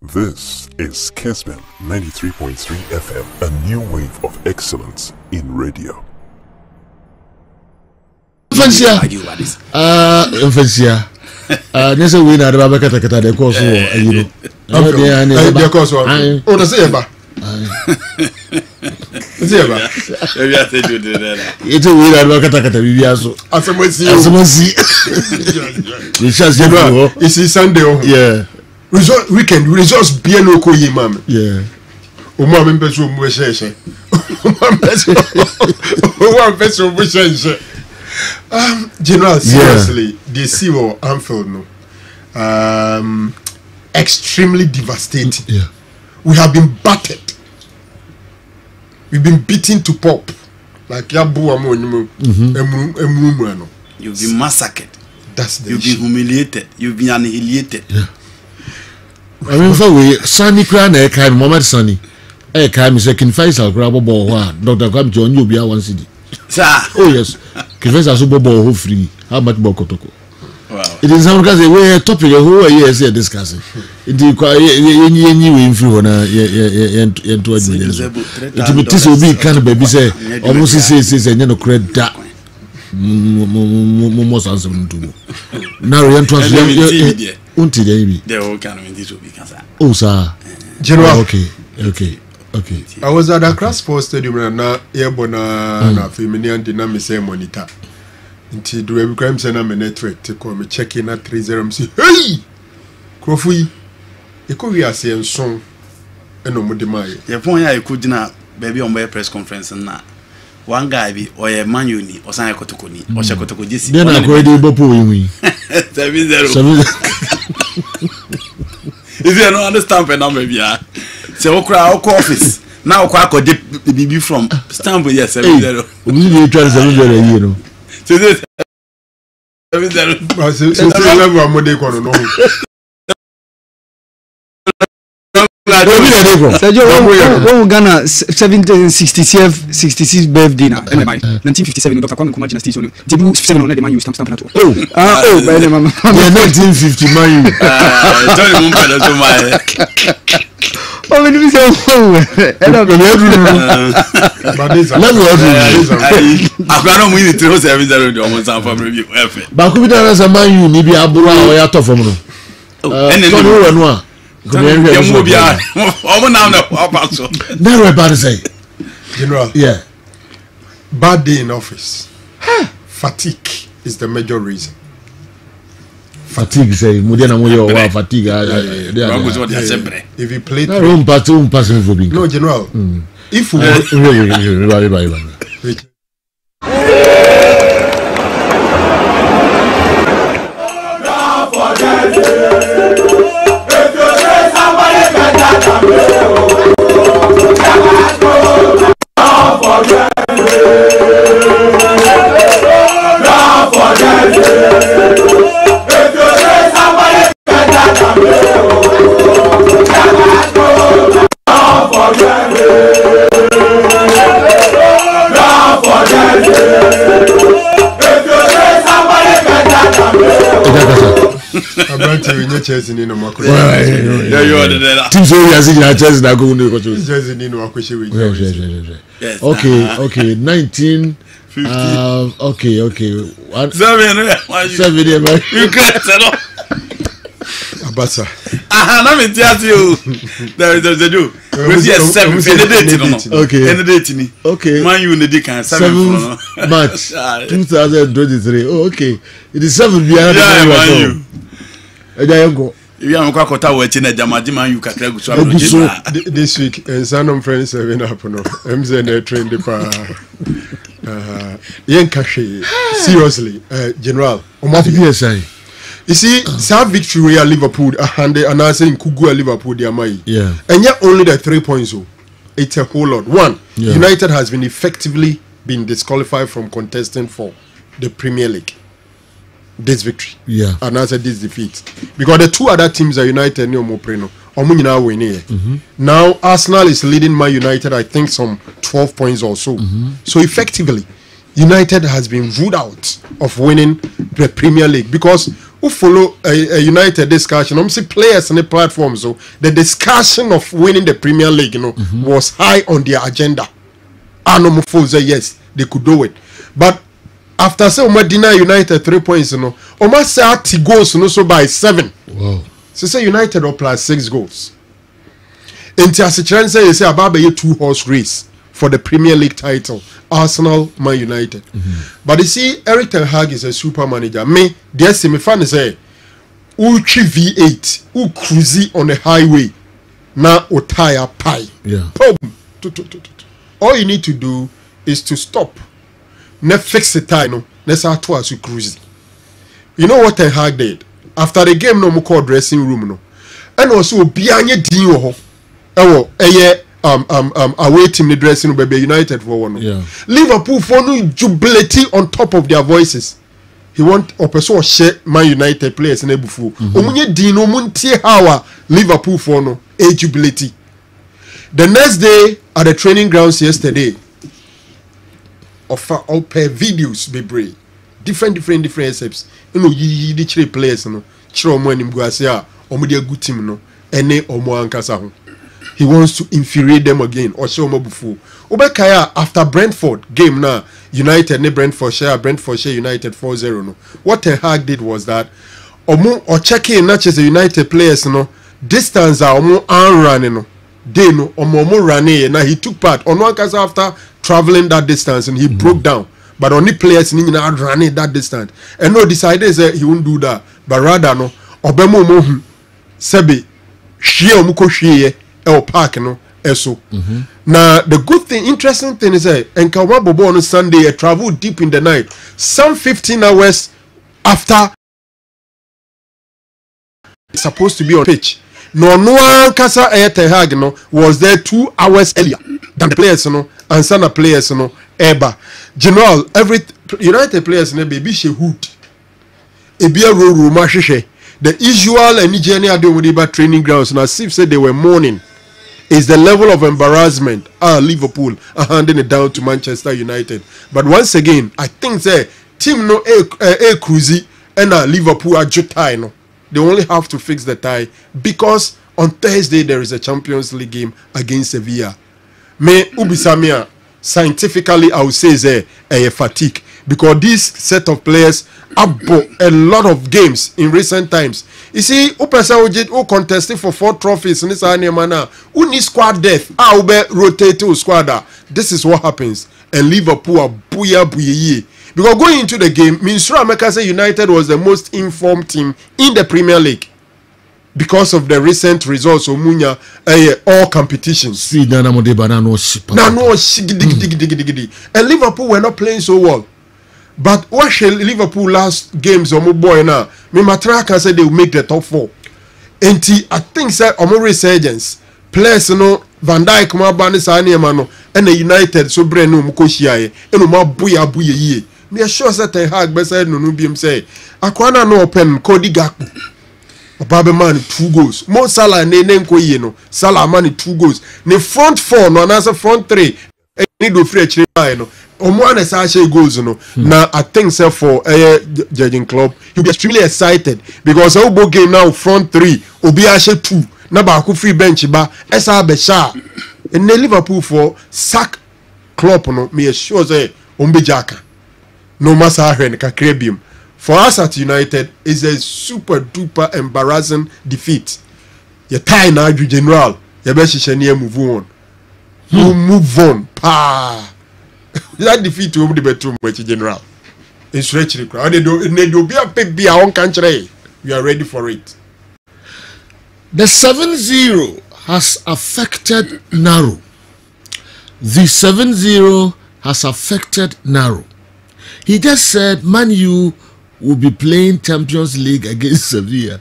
This is Kessben 93.3 FM, a new wave of excellence in radio. Nessa we na raba kata de course you know. The course oh na say ba. Say ba. Maybe I said you did that. It's a we na raba kata bibia so. Asemasi. The chance you know. It's Sunday oh. Yeah. Result weekend results bien no ko yi mam. Yeah. O mo am peso mo sheshe. General, seriously, the CEO Anfield no, extremely devastating. Yeah. We have been battered. We've been beaten to pulp. Like You've been massacred. That's the You've been humiliated. You've been annihilated. Yeah. I mean, for we Sunny Crown, Mohammed Sunny, me second Faisal grab a ball. Dr. Kwame John, you be a 1 CD. Sir. Oh, yes. Kifesa Super Bowl who free. How much more kotoko? Wow. It is some because we topic who are here discussing. It is quite any in free on a yen to admit. It will be kind of baby say almost says and no credit that. Most answer to now you to until they all kind of in this will be cancer. Oh, sir. General. Okay. I was at Accra Sports Stadium and now airborne na feminian dynamic say monitor. Until do every crime send a network to come check in at 30 say hey Krofui e ko wi ase enson eno modemai. The point I could na baby on my press conference na one guy be or a man uni or san ekotoko ni or shekotoko jisi. Then I go dey bopo wi. 7-0. Is there no understand for number bia? Say okra office. Now okwa akode bibi from Istanbul yes 7-0. We dey try 7-0 you know. So this 7-0. But so level amode ko no. Sir Joe, when Ghana 66th birthday now, 1957, Dr. Kwame Nkrumah dynasty, so debut 7 on the man you stamp at all. Oh, by the man. 1950 man. Tell him so my. Oh, when we say I can't win it to 7-0 almost from review. But could be that as a man you need be abura or yato from no. And then no. Never bad say. General. Yeah. Bad day in office. Fatigue is the major reason. Fatigue say Mudiana Moyo fatigue. If you play no General. If Chelsea ni no makwe. Yeah, you are the team so we are seeing Chelsea na go no Chelsea ni no makwe we. Yes. Okay. 1950. Okay. 7 years. You can't tell. Abasa. Na me tiati o. There is a do. We see 7 no. Okay. And the date ni. Okay. Man you need can 7 March 2023. Oh, okay. It is 7 behind you. Ejayengo. You am kwa kota we na jamaji man you kakra guso this week and some friends 7 up no. MZ na train the pa. Yen kashe. Seriously, General. You see, some victory at Liverpool and I say in Kugu at Liverpool they are yeah. And yet only the 3 points oh. It's a whole lot. One, yeah. United has been effectively been disqualified from contesting for the Premier League. This victory, yeah, and I said this defeat because the two other teams are United no more preno. Now Arsenal is leading Man United, I think some 12 points or so. So effectively, United has been ruled out of winning the Premier League because who follow a United discussion, see players on the platform, so the discussion of winning the Premier League, was high on their agenda. And say yes, they could do it. But after say deny United 3 points, almost say 30 goals, so by 7. Wow. So say United or plus 6 goals. Into as a chance say you say about a 2-horse race for the Premier League title. Arsenal, Man United. But you see, Eric Ten Hag is a super manager. Me, the semi-fan say, Uchi V8, U cruisy on the highway, now o tire pie. Yeah. Boom. All you need to do is to stop. Ne fix the tire, no. Let's have twice you cruise. You know what Ten Hag did? After the game, no more call dressing room, no. And also, Bianye Dio, away team the dressing room baby United for one. Yeah. Liverpool for no jubility on top of their voices. He want a person share Man United players in Ebufu. Omunye dino muntie hawa Liverpool for no jubility. The next day at the training grounds yesterday, offer all pair videos be brave. Different steps. You know the three players no. Chiro mo anim go ase a omo de good team no. Ene omo ankasa ho. He wants to infuriate them again or show them before. Obekaya after Brentford game now, United ne Brentford share United 4-0 no. What Ten Hag did was that or checking not just the United players no distance are running no. They no omo running now he took part on one case after traveling that distance and he broke down. But only players ni na running that distance. And no decided say he won't do that. But rather no obemo mo sebe hwie omuko hwie park no eso. Now the good thing, interesting thing is that Enkawa Bobo on Sunday travel deep in the night, some 15 hours after it's supposed to be on pitch. No Kasa Ten Hag no was there 2 hours earlier than the players no and some players no eba. General every United players no baby she hood. Ebia ro masheshe. The usual and Nigeria do training grounds now Steve said they were mourning. Is the level of embarrassment Liverpool are handing it down to Manchester United. But once again, I think say team no a cruisy and Liverpool are tie no. They only have to fix the tie because on Thursday there is a Champions League game against Sevilla. Me ubisamia scientifically I would say is a fatigue because this set of players have a lot of games in recent times. You see, who contested for 4 trophies in this annual who need squad depth, rotate to squad. This is what happens. And Liverpool are booyah. Because going into the game, Minister America say United was the most informed team in the Premier League because of the recent results of Munya all competitions. See, and Liverpool were not playing so well. But what shall Liverpool last games or boy now? Me Matra can say they will make the top 4. And I think say omo resurgence players no Van Dijk ma ba ne sa ne ma no and the United so bre no mo ko hia e no ma buya ye. Me sure say Ten Hag be say no biem say akwana no open Cody Gakpo. Obabe man 2 goals. Mo Salah ne nko ye no. Salah man 2 goals. Ne front 4 no na front 3. Any do free chire no. Omwane Sasha goals no. Now I think so for judging club he'll be extremely excited because our game now front 3 obi ashe 2 na ba ku free bench ba esa be sha and Liverpool for sack club no me sure say ombejaka no massa hwen kakrebium for us at United is a super duper embarrassing defeat. You tie na general you be shishani move on. Move on pa. That defeat will be the bedroom with general. It's rich. We are ready for it. The 7-0 has affected Naro. The 7-0 has affected Naro. He just said Man U will be playing Champions League against Sevilla.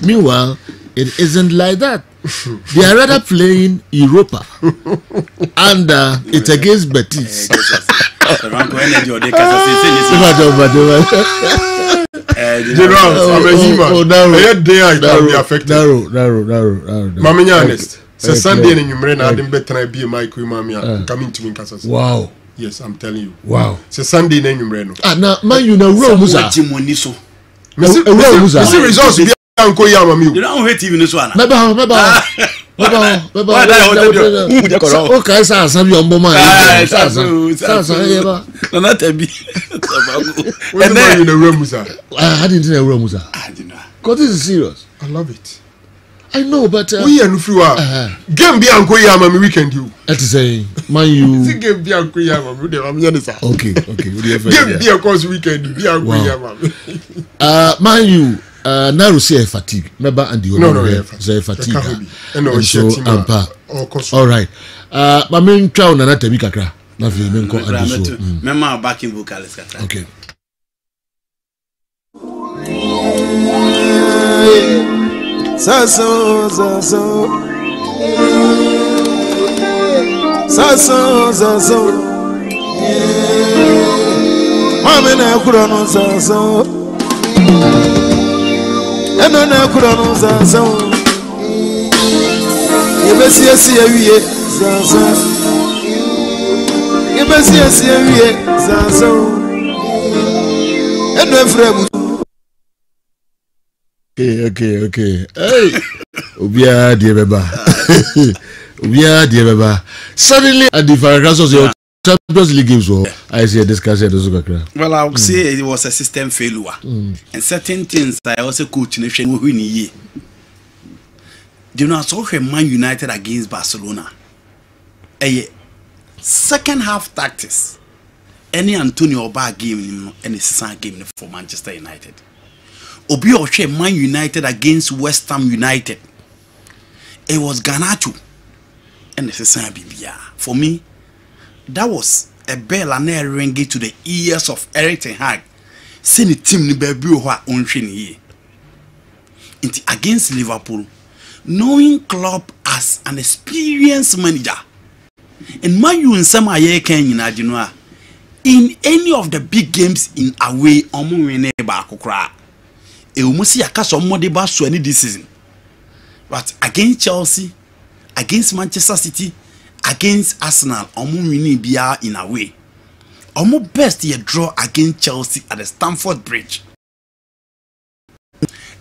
Meanwhile, it isn't like that. They are rather playing Europa and it's against Betis. Wow. Yes, I'm telling you. Wow. It's a Sunday. Now, man, you know, Rome. see results be anko yama mi. You don't hate TV this one. Beba. Okay, sasa bi ombo man. Sasa yeba. Na tabi. And then in the room sir. I didn't in the room sir. I didn't know. Cause this is serious. I love it. I know, but we are no free. Game be anko yama mi weekend you. That is saying, man, you. See game be anko yama mi de am yan sir. Okay. Game be across weekend be anko yama. Man, you. Now see fatigue. Remember, and the no, say fatigue. And so all right. My main trial na tabi kakra. Na fi men ko adu so. Mema backing vocalist kakra. Okay. Saso mama na kura no saso eno na kura no saso yebesi awie saso yebesi awie saso eno efremu. Okay. Hey, Obia Diabeba. Suddenly, at the Faragasos of your Champions League games, I see a discussion. Well, I would say it was a system failure, and certain things I also coach in the winning year. Do you know, I saw Man United against Barcelona. A second half tactics. Any Antonio Bar game, any Sissan game for Manchester United. Obi Oshe Man United against West Ham United. It was Garnacho and the Sissan Bibia. For me, that was a bell and a ringing to the ears of Eric Ten Hag. Send the team ni baby who are on here. Against Liverpool, knowing Klopp as an experienced manager, and Man U in some aye Kenya in any of the big games in away omo win ba kokra. Umusi yakaso mmode ba so ani this season. But against Chelsea, against Manchester City, against Arsenal, winning bia in a way. Best ye draw against Chelsea at the Stamford Bridge.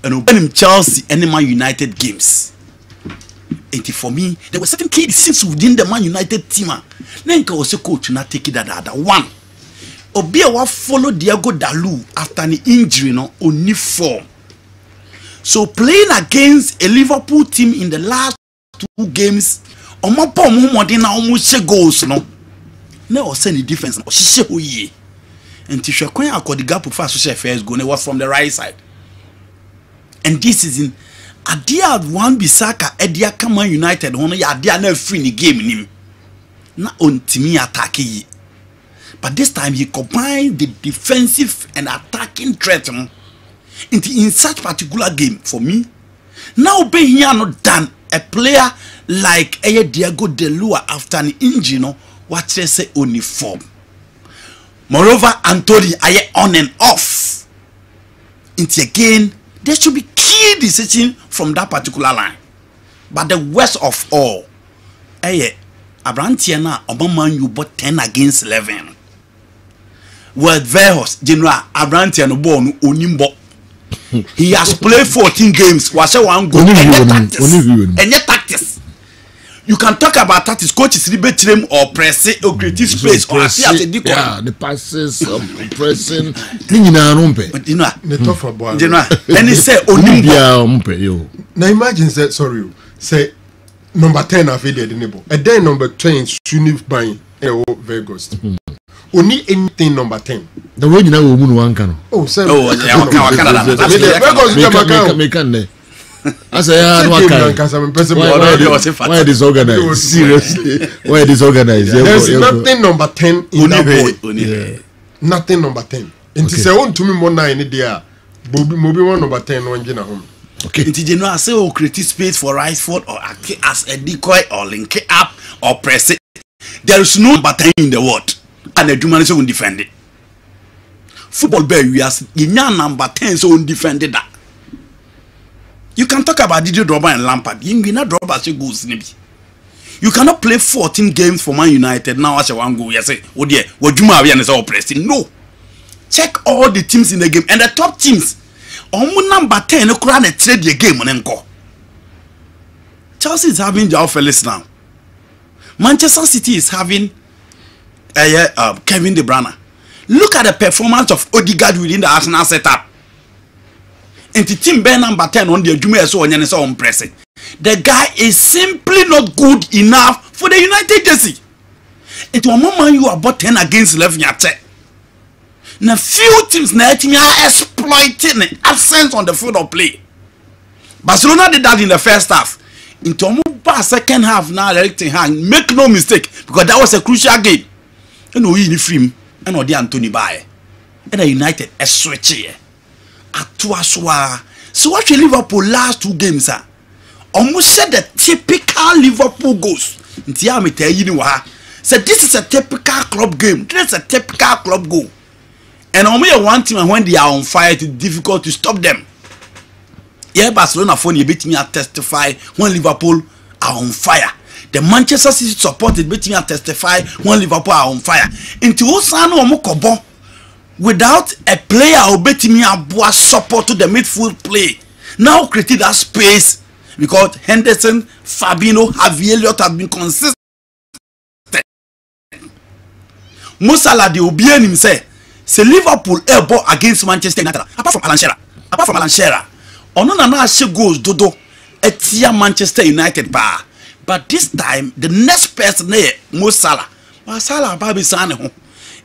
And when Chelsea and Man United games. And for me, there were certain key decisions within the Man United team. Nenka was a coach not take it that one. Obia wa follow Diego Dalu after an injury on form. So playing against a Liverpool team in the last 2 games, almost goals no send defense. And Tishakwen the gap of first goal was from the right side. And this is in Adia one Bisaka Edia Kama United one Adia never free the game in him. Na on Timi attack. But this time he combined the defensive and attacking threat in such particular game for me. Now be here not done a player like Diego De Lua after an injury, what they say only form. Moreover, Anthony aye on and off. Into again, there should be key decision from that particular line. But the worst of all, Abrantiana Obama you bought 10 against 11. Well, Verhos, General Abrantiano born Onimbo. He has played 14 games. Was a one goal. And yet tactics. You can talk about tactics. Coaches liberate him or press it or creative space or as a decoy. Yeah, the passes, pressing. But you know, the tough boy. And he said Onimbo. Now imagine that. Sorry, say number 10 of the neighbor. And then number 10 Sunif buying Vegas. Only anything number 10. The way you know one can. Oh, sir. Oh, I say, why disorganized? Seriously, why disorganized? There's nothing number 10 in that boy. Nothing number 10. And to say, on to me more nine in there. Mobi one number 10 on Gina home. Okay. And you know, I say, oh, create space for Riceford or as a decoy or link it up or press it. There is no number 10 in the world. And the Germans will defend it. Football bear we as number 10 so defended that. You can talk about Didier Drogba and Lampard. You not Drogba goals maybe. You cannot play 14 games for Man United now as a one goal. You say, oh dear, what Juma is all pressing. No. Check all the teams in the game and the top teams. Omu number 10 no kura na trade the game nko. Chelsea is having Joao Felix now. Manchester City is having Kevin De Bruyne. Look at the performance of Odegaard within the Arsenal setup. And the team bear number 10 on the Juma so on pressing. The guy is simply not good enough for the United jersey. And to a moment you are about 10 against 11 yate. Now few teams now are exploiting the absence on the field of play. Barcelona did that in the first half. Into a second half now, make no mistake, because that was a crucial game. And we in free and the Anthony Baye. And the United a switch here. So what Liverpool last 2 games are almost said the typical Liverpool goals. So this is a typical club game. This is a typical club goal. And only one team when they are on fire, it is difficult to stop them. Yeah, Barcelona phone you beat me to testify when Liverpool are on fire. The Manchester City supported beat me to testify when Liverpool are on fire. Into Osano Omokobo without a player who beat me a support to the midfield play. Now created that space because Henderson, Fabinho, Javi Elliott have been consistent. Musala de Obien himself say Liverpool air ball against Manchester United apart from Alan Shearer. Ono na she goals dodo etia Manchester United ba. But this time the next person there Mo Salah. But Salah baby sane ho.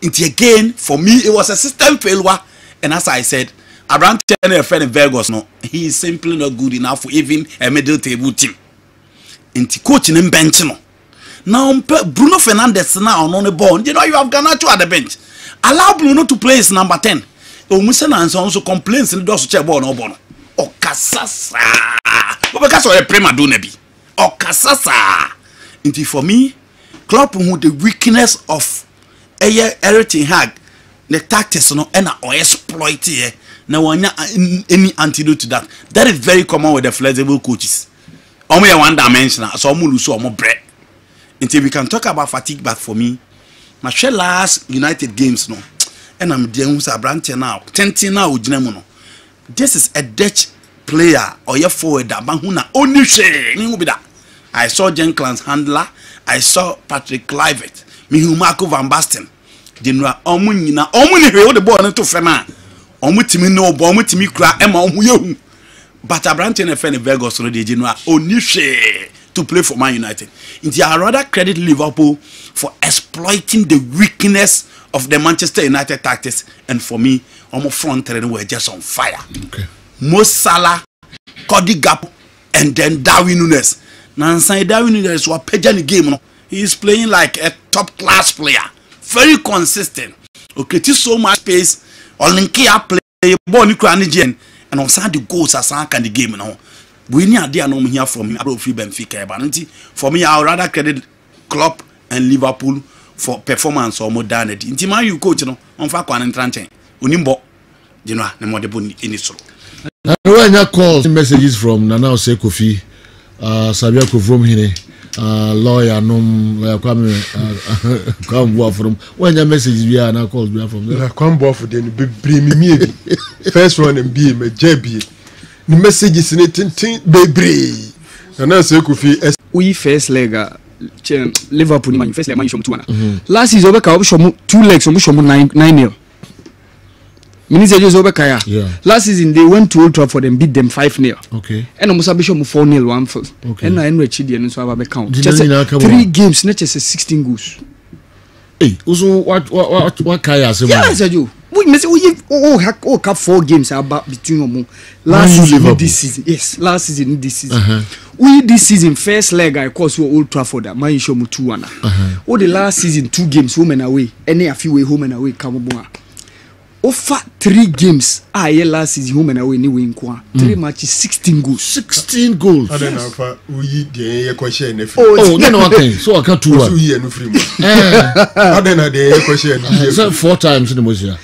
Inti again for me it was a system failure, and as I said around 10 friend in Vegas no he is simply not good enough for even a middle table team. Inti coach in bench no. Now Bruno Fernandes now on the ball. You know you have Garnacho at the bench. Allow Bruno to play as number 10. Omusenanso also complains in the door to check ball no ball. Okasasa. Because of a prima donna be. Okasasa. Inti for me, Klopp who the weakness of everything hag, the tactics no and or exploit here. Now any antidote to that. That is very common with the flexible coaches. Only one dimensional, so omu so omu bread. Until we can talk about fatigue, but for me, my last United games no, and I'm dealing with a branch now. 10 now with no. This is a Dutch player or your forward that Banghuna only share. I saw Jenkins Handler, I saw Patrick Kluivert, Marco van Basten. General Omunina, Omuni the ball into Fena, Omutimi no, Bomutimi cry, Emma Omuyo. But a branch in a friend of Vegas already, General only share to play for Man United. I rather credit Liverpool for exploiting the weakness of the Manchester United tactics, and for me, almost front three were just on fire. Okay. Mo Salah, Cody Gakpo, and then Darwin Núñez. Now inside Darwin Núñez was playing the game. No? He is playing like a top class player, very consistent. Okay, so much space. Olinkia play ball and on side the goals as the game now. We need idea no here from him about free Benfica, but for me I would rather credit Klopp and Liverpool for performance or modernity. Inti man you coach no on fa kwa ntrante onimbo you know na modebo in so. Now when you call messages from Nana Osekofi, Sabia from hine, lawyer nom Kwambo from when your messages we are now calls we are from there. Kwambo for den bring me first one and be me JB. The messages in it baby. And now say Kofi we first leg Liverpool man first leg man show 2-1. Last season we show 2 legs we show 9-0. Minister just Obekaya. Yeah. Last season they went to Old Trafford and beat them 5-0. Okay. And almost a bishop 4-0 one first. Okay. And I know Chidi and so have count. Just 3 games, not just 16 goals. Hey, also what Kaya say? Yeah, Sergio. We have 4 games about between them. Last season this season. Yes, last season this season. We this season first leg I course we Old Trafford. Man show me 2-1. Oh the last season 2 games home and away. Any a few way home and away come on. Offer 3 games. Last season home and away ni win 3 matches 16 goals. 16 goals. I don't know we the question if oh no one thing. So I can't 2-1. So here no free. I don't know the question. So 4 times in the most year.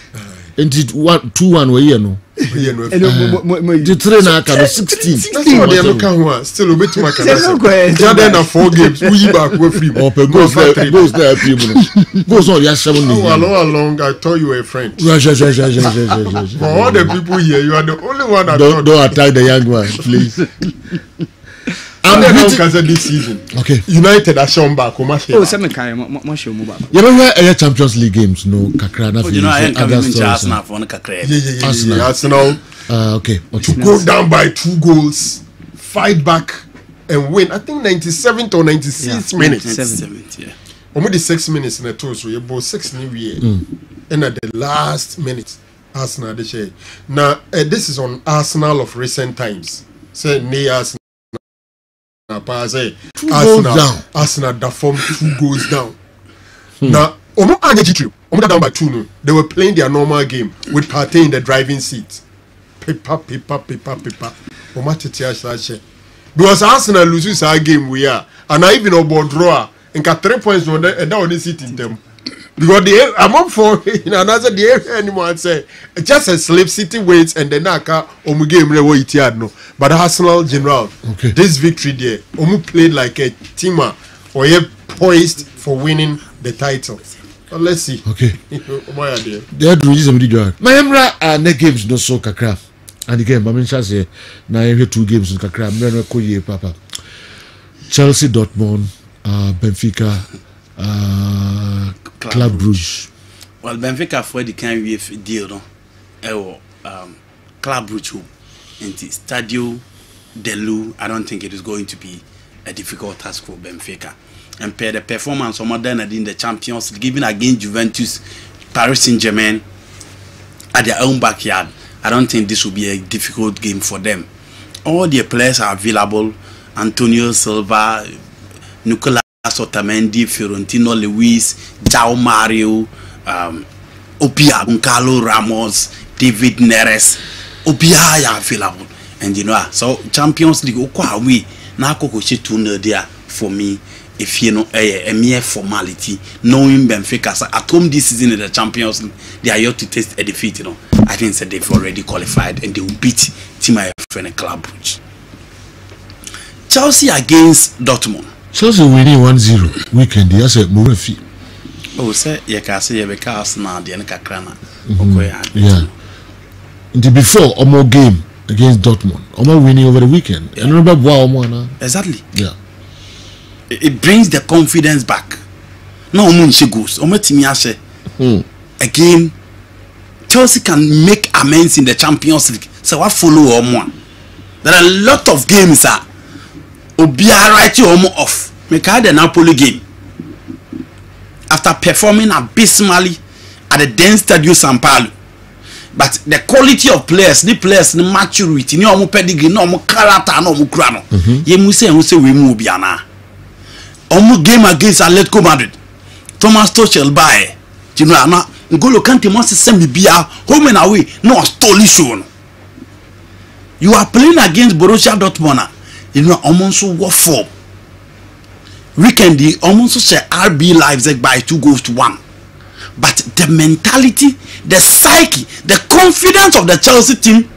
And it 2-1 we here no. The trainer can 16. That's what they look at. Still a bit too much. Jordan are 4 games. We back with free. Goes there. Goes on. Yes, 7 minutes. How long? I thought you were a friend. For all the people here, you are the only one that don't attack the young man, please. I'm this season. Okay. United are shown back. Oh, some kind of show mobile. You know where Champions League games? No, Kakra. You know, I ain't coming to Arsenal for Kakra. Yeah. Arsenal. Okay. To go down by 2 goals, fight back, and win. I think 97th or 96th minutes. 97th, yeah. Only the 6 minutes in the tour, so you bought 6 new year. And at the last minute, Arsenal they say. Now this is on Arsenal of recent times. Say near Arsenal. Arsenal that form 2 goals down. Now, down by 2. They were playing their normal game with Partey in the driving seat. Paper. Because Arsenal loses our game, we are. And I even about draw and got 3 points on that on the seat in them. Because I'm up for another day anymore and say just a slip city waits and then Naka game no. But Arsenal general, this victory there, played like a teamer or poised for winning the title. Well, let's see. Okay. There do somebody join. My Emra next games no so kakra. And again, I mean say now I 2 games in kakra. Mreno koye papa. Chelsea, Dortmund, Benfica, Club Brugge. Well, Benfica for the kind of deal, no? Club Brugge in the Stadio Delu. I don't think it is going to be a difficult task for Benfica. And per the performance of Modena in the Champions League, given against Juventus, Paris Saint-Germain at their own backyard, I don't think this will be a difficult game for them. All their players are available. Antonio Silva, Nicolas Otamendi, Fiorentino Luis, João Mario, Opia, Gonçalo Ramos, David Neres, Opia are available. And you know, so Champions League, we now go there for me. If you know a mere formality, knowing Benfica at home this season in the Champions League, they are here to taste a defeat. You know, I think that they've already qualified and they will beat Team IF and Club Brugge. Chelsea against Dortmund. Chelsea winning 1-0 weekend. Yes, a movie fee. Oh, say you can say you can Arsenal the Nkakrana. Yeah. The before Omo game against Dortmund, Omo winning over the weekend. Yeah. I remember exactly. Yeah. It brings the confidence back. No Omo goes. Omo timi ashe. Again, Chelsea can make amends in the Champions League. So what follow Omo? There are a lot of games that Obia write you off. Make the Napoli game. After performing abysmally at the dense Stadio San Paulo. But the quality of players, the maturity, no more pedigree, no more character, no more crano. Ye must say we move biana. Omo game against Atletico Madrid. Thomas Tuchel by. You know, na N'Golo Kante must send bia home and away. No story show. You are playing against Borussia Dortmund. You know, almost what for? Weekend, the almost say RB lives by 2-1. But the mentality, the psyche, the confidence of the Chelsea team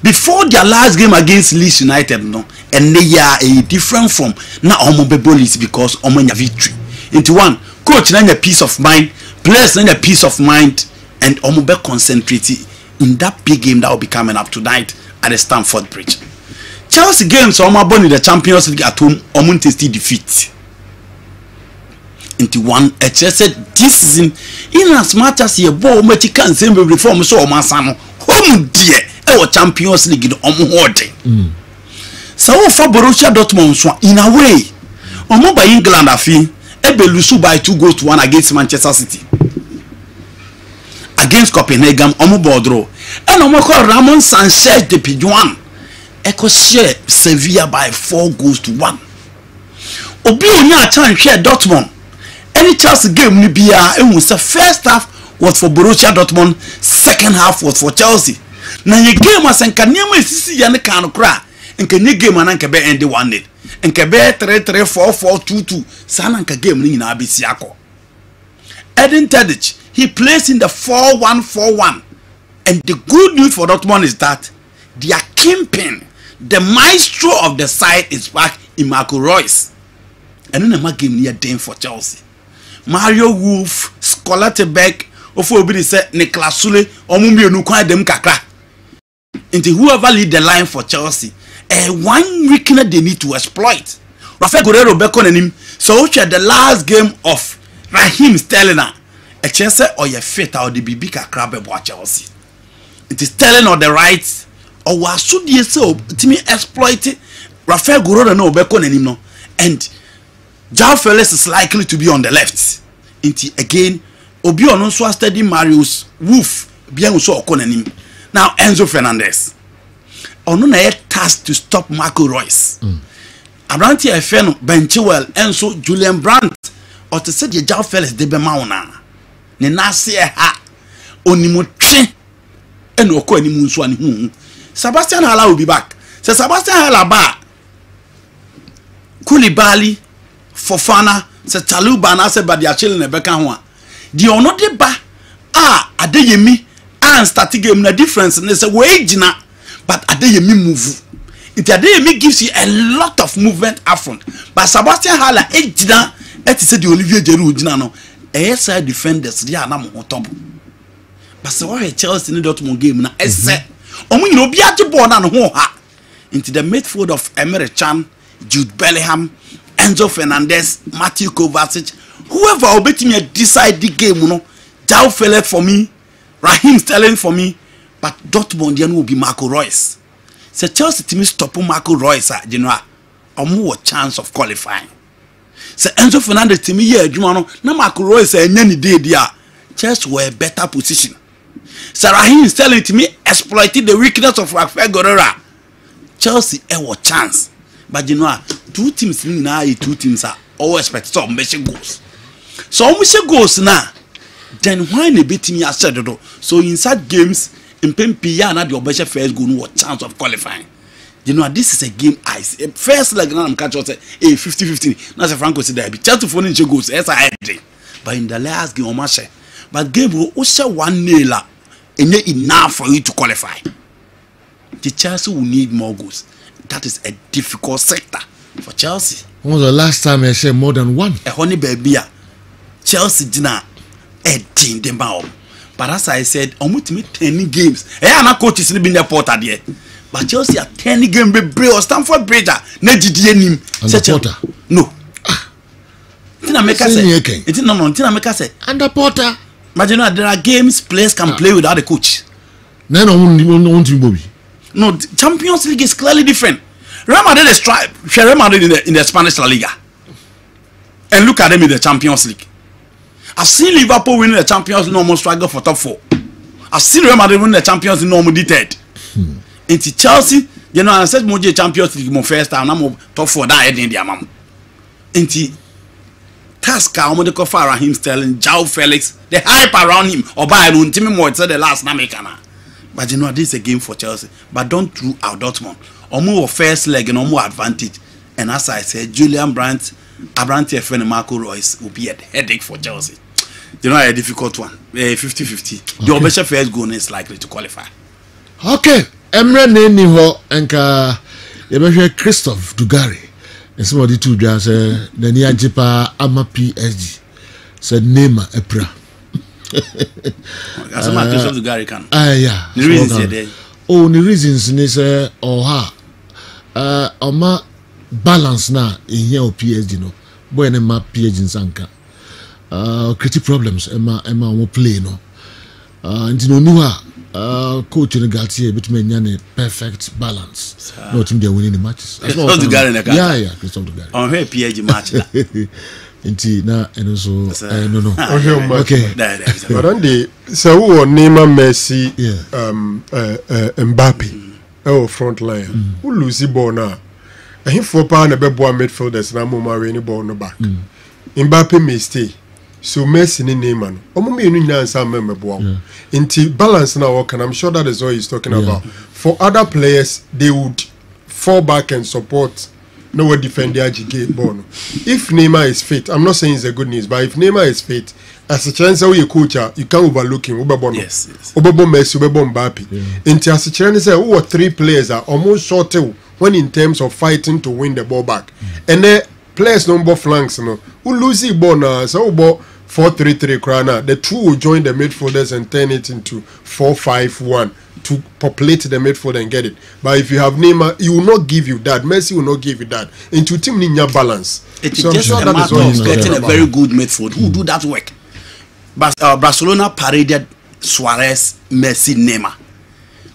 before their last game against Leeds United, no, and they are a different from now Omo because Omo victory. Into one, coach then a peace of mind, players then a peace of mind, and Omo be concentrated in that big game that will be coming up tonight at the Stamford Bridge. Chelsea games Omo born in the Champions League at home, Omo tasty defeat. Into one, Chelsea this season, in as much as your ball much can same reform so Masano, home dear, our Champions League in Omo. So for Borussia Dortmund, so in a way, Omo by England I feel Ebelusu by 2-1 against Manchester City. Against Copenhagen, Omo Bordeaux. And Omo call Ramon Sanchez de Pijuan. Echo share Sevilla by 4-1. Obi onya chan share Dortmund. Any Chelsea game ni bia e was the first half was for Borussia Dortmund, second half was for Chelsea. Na ye game asenka niam esisi ya ne kan kra. Enka nye game ananka be end 1-0. Enka be 3-3 4-4 2-2. Sana nka game ni na abesi akọ. Eden Tadic, he plays in the 4-1-4-1. And the good news for Dortmund is that their kingpin, the maestro of the side, is back in Marco Reus. And then the game near Dane for Chelsea. Mario Wolf, Scolatebeck, Ofobidi said Niklas Sule, Omumbi Onukwa dem kakra. Into whoever lead the line for Chelsea, one weakness they need to exploit. Rafael Guerrero Becon and him. So which the last game of Raheem Sterling, a chance or your fit or the BB kakra be Chelsea. It is telling on the right or was should you so to me exploit it. Rafael Guerrero no Becon and him no, and João Felix is likely to be on the left. Into again, Obi on also study Marius Wolf, bien so okon and him. Now Enzo Fernandez. Ono na yet tasked to stop Marco Reus. Around here Feno, Ben Chilwell, Enzo, Julian Brandt, or to say the João Felix de Bemauna. Ne nasi ha onimotwe and oko animunso ani. Sebastian Haller will be back. So Sebastian Haller ba Koulibaly, Fofana, se Chaluba na se badia chile ne beka ho a. Di ono de ba Adeyemi and start game na difference ne se we gina but Adeyemi move. It Adeyemi gives you a lot of movement up front. But Sebastian Haller gina et se di Olivier Giroud gina no. Side defenders they are na mo top. But so why Chelsea in Dortmund game na ese omo nyina obi age ball na no ho ha. Into the midfield of Emre Can, Jude Bellingham, Enzo Fernandez, Matthew Kovacic, whoever will bet me decide the game, no. João Felix for me, Raheem Sterling for me, but Dortmund will be Marco Reus. So Chelsea team stop Marco Reus, you know, or more chance of qualifying. So Enzo Fernandez team here, you know, no Marco Reus and any day there, Chelsea were a better position. So Raheem Sterling to me exploited the weakness of Rafael Guerrero. Chelsea a chance. But you know, two teams are all expected to make goals. So make goals now. Then why they beat me as said so inside games in Pempia na the obesha first goal no chance of qualifying. You know this is a game ice. First leg now I'm catch us 50-50. Now say Franco say there be chance to phone in goals. Yes I agree. But in the last game match, but game will also 1-0 and enough for you to qualify. The Chelsea will need more goals. That is a difficult sector for Chelsea. When was the last time I said more than one? A honey baby, Chelsea dinner a team them out. But as I said, almost 10 games. I'm not coaches in the porter there. But Chelsea are 10 games be brave or Stamford Bridge. Porter. No. Tina make us say. It's no. Tina make us say. Under Porter. But you know there are games players can play without a coach. No, Bobby. No, Champions League is clearly different. Real Madrid is Real Madrid in the Spanish La Liga. And look at them in the Champions League. I've seen Liverpool winning the Champions League, almost struggle for top 4. I've seen Real Madrid win the Champions League, almost third. Into Chelsea, you know, I said Moje Champions League more first time, I'm top 4 that head in the amount. Into Tasca, I'm going to call Raheem Sterling, João Felix, the hype around him, or by an team more, it's the last Namekana. But you know, this is a game for Chelsea. But don't rule out Dortmund. Or more first leg and more advantage. And as I said, Julian Brandt, Abrantes and Marco Reus will be a headache for Chelsea. You know, a difficult one. 50-50. The Obesha first goal is likely to qualify. Okay. Emre Neniho and Christophe Dugari. And somebody too just the near Jipa Ama PSG said Nema Epra. As a matter of the Gary can. Yeah. The reasons oh, the reasons is or her oma balance na in here PSG no. Boy na ma PSG sanka. Creative problems Emma will play no. And no new coach in the Galtier between nyane perfect balance. No team they winning the matches. Christophe Dugari na. Yeah, Christophe Dugari. On her PSG match. Inti na and also no. Okay. But Andy, so who Neymar, Messi, Mbappe, our front line. Who lose the ball now? I think 4 pound a beboa midfielders na mo marry any ball no back. Mbappe may stay. So Messi ni Neymar. Omo me nu nyina answer memebo. Inti balance now work and I'm sure that is what he's talking about. For other players, they would fall back and support no one defend the AGK ball. If Neymar is fit, I'm not saying it's a good news, but if Neymar is fit, as a chance how you coach, you can't overlook him. Yes. Ubebo Messi, Ubebo Mbappe. Into as a chance, who are 3 players are almost short when in terms of fighting to win the ball back. And then players number flanks, who lose the ball now, so about 4-3-3 krana. The 2 will join the midfielders and turn it into 4-5-1 to populate the midfield and get it. But if you have Neymar, he will not give you that. Messi will not give you that. Into team ninja balance. It is just a matter of getting a very good midfield who do that work. But Barcelona paraded Suarez, Messi, Neymar.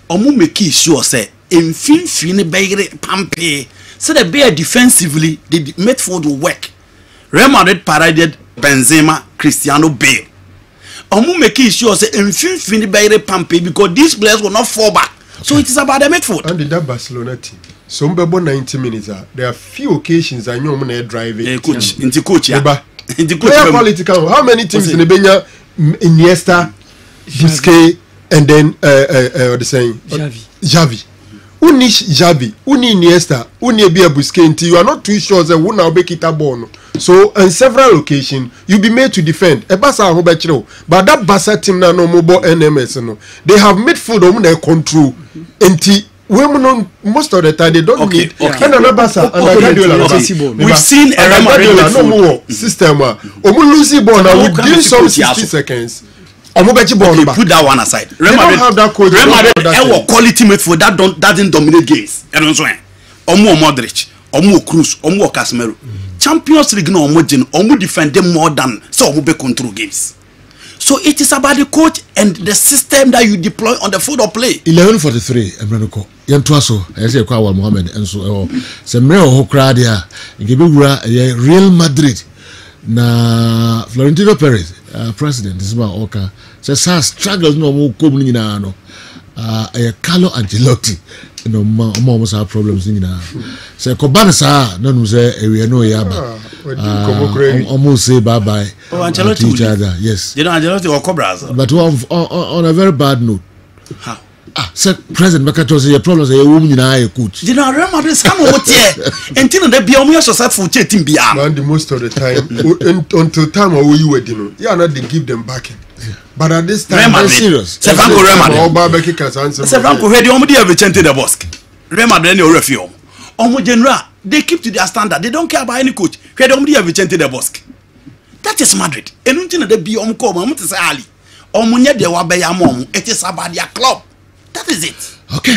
Omu make sure say in fin bayre pampe. So the bear defensively the midfield will work. Real Madrid paraded Benzema, Cristiano, Bale. Omu make sure say in fin bayre pampe because these players will not fall back. So it is about the midfield. And that Barcelona team. So about 90 minutes. There are few occasions I know when driving. Coach, into coach, yeah. Player quality count. How many teams in the Benya? Iniesta, Busquets, and then what they saying? Xavi. Uni Xavi, uni Iniesta, uni Bia Busquets. Until you are not too sure that who now make it a born. So on several occasions you be made to defend. But that Barca team now no mobile NMS no. They have midfield on their control. Until women most of the time they don't need. We've seen a Real Madrid no more system. Losing ball now within some 60 seconds. Okay, put that one aside. Real Madrid have that coach. Real Madrid quality midfield that doesn't dominate games. Omo Modric, Omo Kroos, Omo Casemiro. Champions League no Omo defend them more than so Omo be control games. So it is about the coach and the system that you deploy on the field of play. 11:43 Ebrenoko. Yantuaso, I say kwa Mohammed and so se mre ho kra dia. Ngebewura Real Madrid na Florentino Perez president is about Oka. So struggles no mo kom ni na no. Carlo Ancelotti no almost have problems ni na. Se ko ban sa no no say we no yaba. Almost say bye bye. Oh, Ancelotti each other. Yes. You know Ancelotti or Cobras. But on a very bad note. How? Sir President Makato say your problems are a woman in a coach. You know Real Madrid some what here. Until they be almost successful team be am. Man, the most of the time until time where you were dealing. Yeah, not they give them backing. But at this time, they're serious. Sevanco Real Madrid. Sevanco ready omo dey Vicente the Bosque. Real Madrid no refuse. Omo general, they keep to their standard. They don't care about any coach. Ready omo dey Vicente the Bosque. That is Madrid. Enunti they be omo come omo te say Ali. Omo nye de wa be ya mom. It is about their club. That is it. Okay.